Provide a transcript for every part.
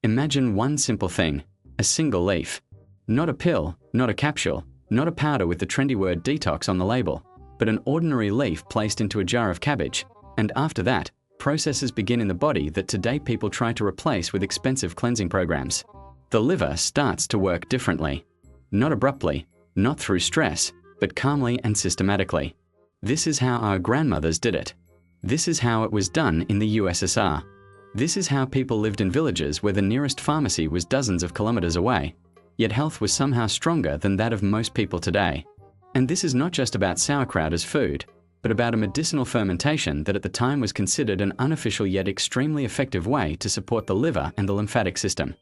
Imagine one simple thing, a single leaf. Not a pill, not a capsule, not a powder with the trendy word detox on the label, but an ordinary leaf placed into a jar of cabbage. And after that, processes begin in the body that today people try to replace with expensive cleansing programs. The liver starts to work differently. Not abruptly, not through stress, but calmly and systematically. This is how our grandmothers did it. This is how it was done in the USSR. This is how people lived in villages where the nearest pharmacy was dozens of kilometers away, yet health was somehow stronger than that of most people today. And this is not just about sauerkraut as food, but about a medicinal fermentation that at the time was considered an unofficial yet extremely effective way to support the liver and the lymphatic system.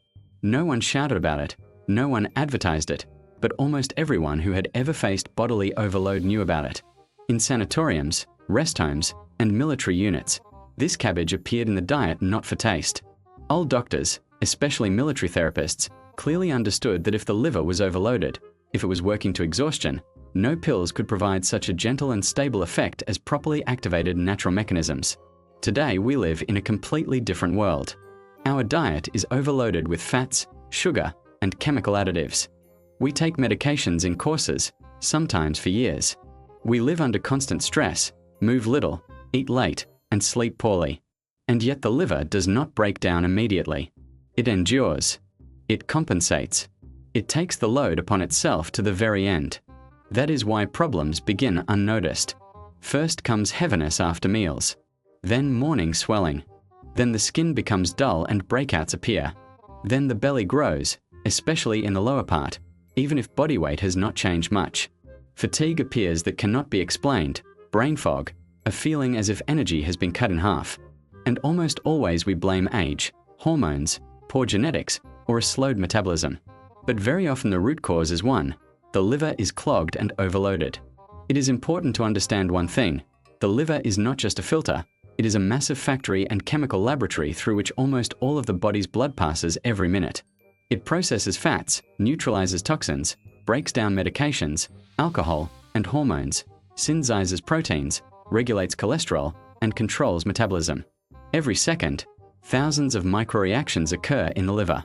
No one shouted about it, no one advertised it, but almost everyone who had ever faced bodily overload knew about it. In sanatoriums, rest homes, and military units, this cabbage appeared in the diet not for taste. Old doctors, especially military therapists, clearly understood that if the liver was overloaded, if it was working to exhaustion, no pills could provide such a gentle and stable effect as properly activated natural mechanisms. Today we live in a completely different world. Our diet is overloaded with fats, sugar, and chemical additives. We take medications in courses, sometimes for years. We live under constant stress, move little, eat late, and sleep poorly. And yet the liver does not break down immediately. It endures. It compensates. It takes the load upon itself to the very end. That is why problems begin unnoticed. First comes heaviness after meals. Then morning swelling. Then the skin becomes dull and breakouts appear. Then the belly grows, especially in the lower part, even if body weight has not changed much. Fatigue appears that cannot be explained, brain fog, a feeling as if energy has been cut in half. And almost always we blame age, hormones, poor genetics, or a slowed metabolism. But very often the root cause is one: the liver is clogged and overloaded. It is important to understand one thing: the liver is not just a filter, it is a massive factory and chemical laboratory through which almost all of the body's blood passes every minute. It processes fats, neutralizes toxins, breaks down medications, alcohol, and hormones, synthesizes proteins, regulates cholesterol, and controls metabolism. Every second, thousands of microreactions occur in the liver.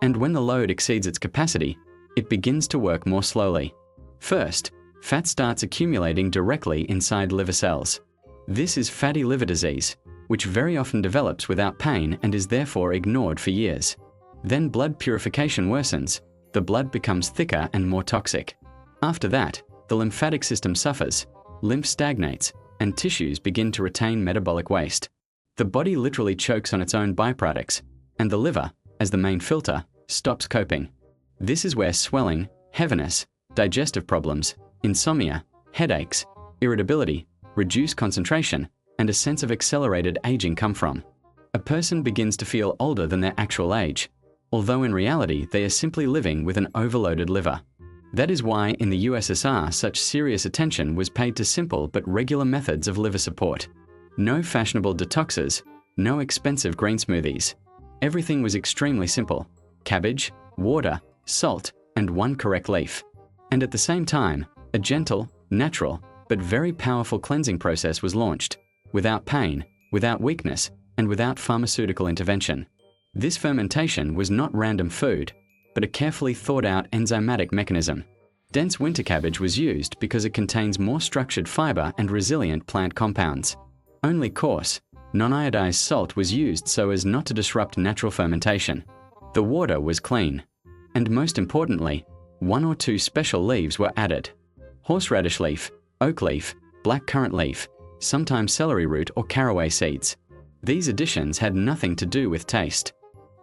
And when the load exceeds its capacity, it begins to work more slowly. First, fat starts accumulating directly inside liver cells. This is fatty liver disease, which very often develops without pain and is therefore ignored for years. Then blood purification worsens, the blood becomes thicker and more toxic. After that, the lymphatic system suffers, lymph stagnates, and tissues begin to retain metabolic waste. The body literally chokes on its own byproducts, and the liver, as the main filter, stops coping. This is where swelling, heaviness, digestive problems, insomnia, headaches, irritability, reduced concentration, and a sense of accelerated aging come from. A person begins to feel older than their actual age, although in reality they are simply living with an overloaded liver. That is why in the USSR such serious attention was paid to simple but regular methods of liver support. No fashionable detoxes, no expensive green smoothies. Everything was extremely simple: cabbage, water, salt, and one correct leaf. And at the same time, a gentle, natural, but very powerful cleansing process was launched, without pain, without weakness, and without pharmaceutical intervention. This fermentation was not random food, but a carefully thought-out enzymatic mechanism. Dense winter cabbage was used because it contains more structured fiber and resilient plant compounds. Only coarse, non-iodized salt was used so as not to disrupt natural fermentation. The water was clean. And most importantly, 1 or 2 special leaves were added: horseradish leaf, oak leaf, black currant leaf, sometimes celery root or caraway seeds. These additions had nothing to do with taste.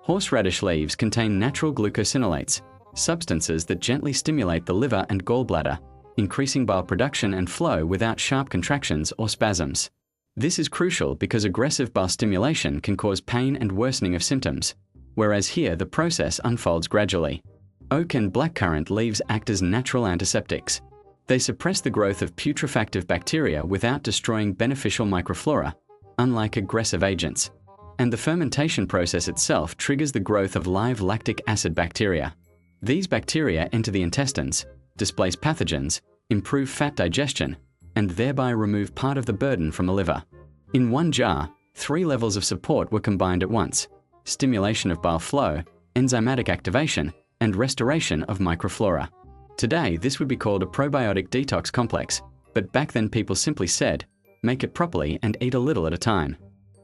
Horseradish leaves contain natural glucosinolates, substances that gently stimulate the liver and gallbladder, increasing bile production and flow without sharp contractions or spasms. This is crucial because aggressive bile stimulation can cause pain and worsening of symptoms, whereas here the process unfolds gradually. Oak and blackcurrant leaves act as natural antiseptics. They suppress the growth of putrefactive bacteria without destroying beneficial microflora, unlike aggressive agents. And the fermentation process itself triggers the growth of live lactic acid bacteria. These bacteria enter the intestines, displace pathogens, improve fat digestion, and thereby remove part of the burden from the liver. In one jar, 3 levels of support were combined at once: stimulation of bile flow, enzymatic activation, and restoration of microflora. Today, this would be called a probiotic detox complex, but back then people simply said, make it properly and eat a little at a time.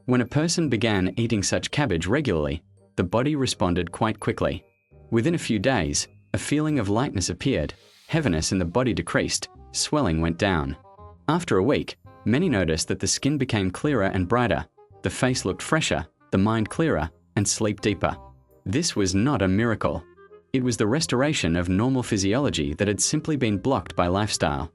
When a person began eating such cabbage regularly, the body responded quite quickly. Within a few days, a feeling of lightness appeared, heaviness in the body decreased, swelling went down. After a week, many noticed that the skin became clearer and brighter, the face looked fresher, the mind clearer, and sleep deeper. This was not a miracle. It was the restoration of normal physiology that had simply been blocked by lifestyle.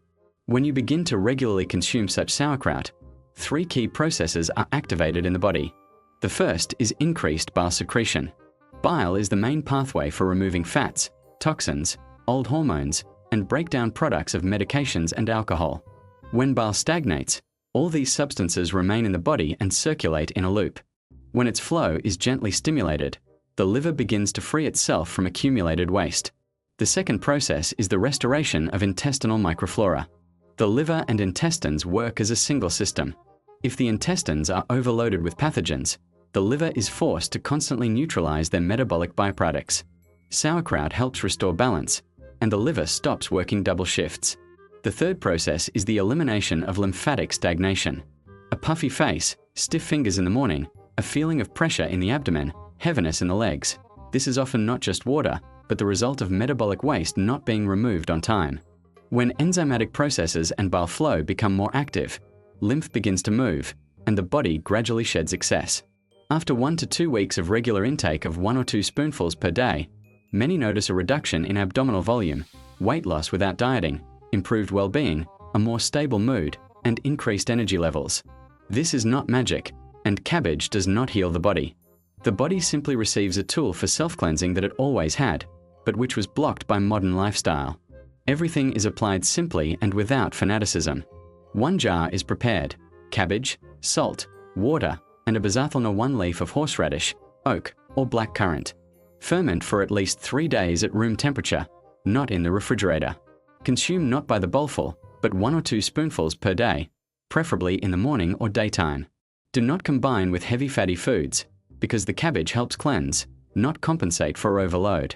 When you begin to regularly consume such sauerkraut, 3 key processes are activated in the body. The first is increased bile secretion. Bile is the main pathway for removing fats, toxins, old hormones, and breakdown products of medications and alcohol. When bile stagnates, all these substances remain in the body and circulate in a loop. When its flow is gently stimulated, the liver begins to free itself from accumulated waste. The second process is the restoration of intestinal microflora. The liver and intestines work as a single system. If the intestines are overloaded with pathogens, the liver is forced to constantly neutralize their metabolic byproducts. Sauerkraut helps restore balance, and the liver stops working double shifts. The third process is the elimination of lymphatic stagnation. A puffy face, stiff fingers in the morning, a feeling of pressure in the abdomen, heaviness in the legs. This is often not just water, but the result of metabolic waste not being removed on time. When enzymatic processes and bile flow become more active, lymph begins to move, and the body gradually sheds excess. After 1 to 2 weeks of regular intake of 1 or 2 spoonfuls per day, many notice a reduction in abdominal volume, weight loss without dieting, improved well-being, a more stable mood, and increased energy levels. This is not magic, and cabbage does not heal the body. The body simply receives a tool for self-cleansing that it always had, but which was blocked by modern lifestyle. Everything is applied simply and without fanaticism. 1 jar is prepared: cabbage, salt, water, and a bazathelner 1 leaf of horseradish, oak, or black currant. Ferment for at least 3 days at room temperature, not in the refrigerator. Consume not by the bowlful, but 1 or 2 spoonfuls per day, preferably in the morning or daytime. Do not combine with heavy fatty foods, because the cabbage helps cleanse, not compensate for overload.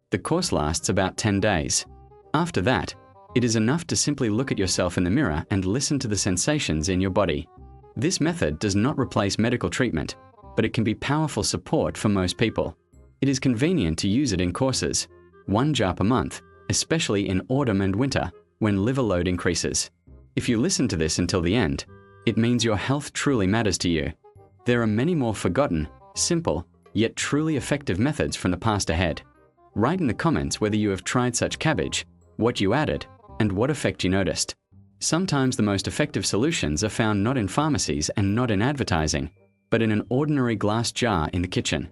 The course lasts about 10 days. After that, it is enough to simply look at yourself in the mirror and listen to the sensations in your body. This method does not replace medical treatment, but it can be powerful support for most people. It is convenient to use it in courses, 1 jar per month, especially in autumn and winter, when liver load increases. If you listen to this until the end, it means your health truly matters to you. There are many more forgotten, simple, yet truly effective methods from the past ahead. Write in the comments whether you have tried such cabbage, what you added, and what effect you noticed. Sometimes the most effective solutions are found not in pharmacies and not in advertising, but in an ordinary glass jar in the kitchen.